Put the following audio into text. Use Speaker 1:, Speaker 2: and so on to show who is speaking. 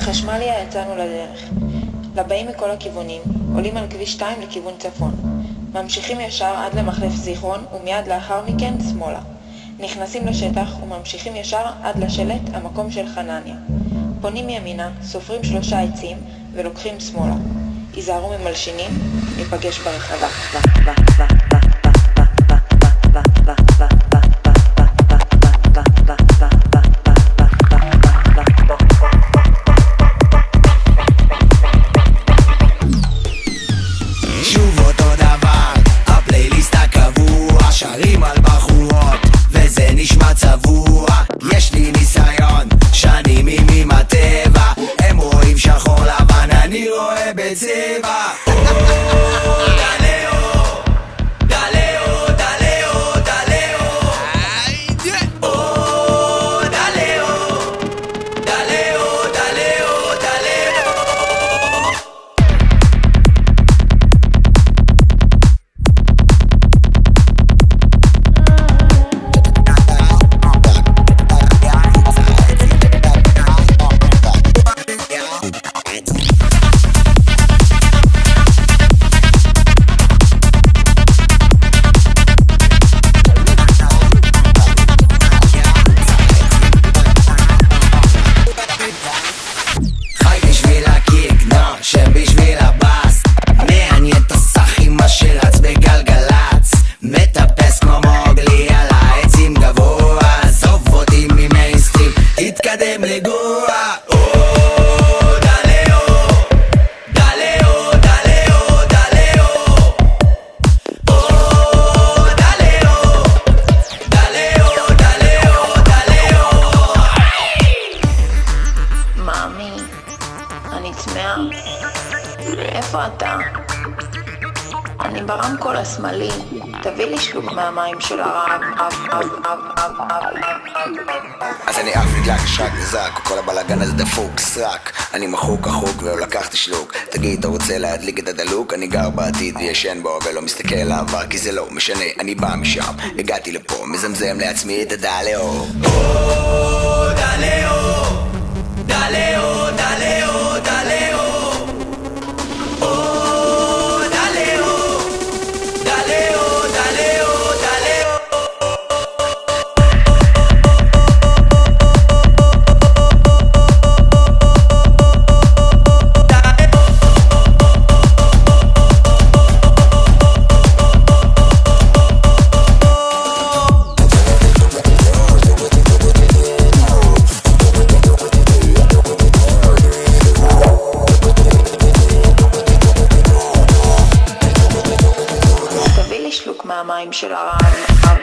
Speaker 1: בחשמליה יצאנו לדרך. לבאים מכל הכיוונים, עולים על כביש 2 לכיוון צפון. ממשיכים ישר עד למחלף זיכרון ומיד לאחר מכן שמאלה. נכנסים לשטח וממשיכים ישר עד לשלט המקום של חנניה. פונים ימינה, סופרים 3 עצים ולוקחים שמאלה. היזהרו ממלשינים, ניפגש ברחבה.
Speaker 2: שוב אותו דבר, הפלייליסט הקבוע, שרים על בחורות וזה נשמע צבוע. יש לי ניסיון, שנים עם הטבע, הם רואים שחור לבן, אני רואה בצבע. שם בשביל הבאס, מעניין את הסחים מה שרץ בגלגלץ, מטפס כמו מוגלי על העצים גבוה, עזוב אותי ממיינסטרים, תתקדם לגוע.
Speaker 1: מאמי, אני צמאה. איפה אתה? אני ברמקול השמאלי. תביא לי שלוק מהמים של הרב.
Speaker 2: אז אני אף נדלק, שרק נזק, כל הבלגן הזה דפוק, סרק. אני מחוק ולא לקחתי שלוק. תגיד, אתה רוצה להדליק את הדלוק? אני גר בעתיד וישן בו ולא מסתכל לעבר, כי זה לא משנה, אני בא משם, הגעתי לפה, מזמזם לעצמי את הדלאו.
Speaker 1: מהמים של הרב.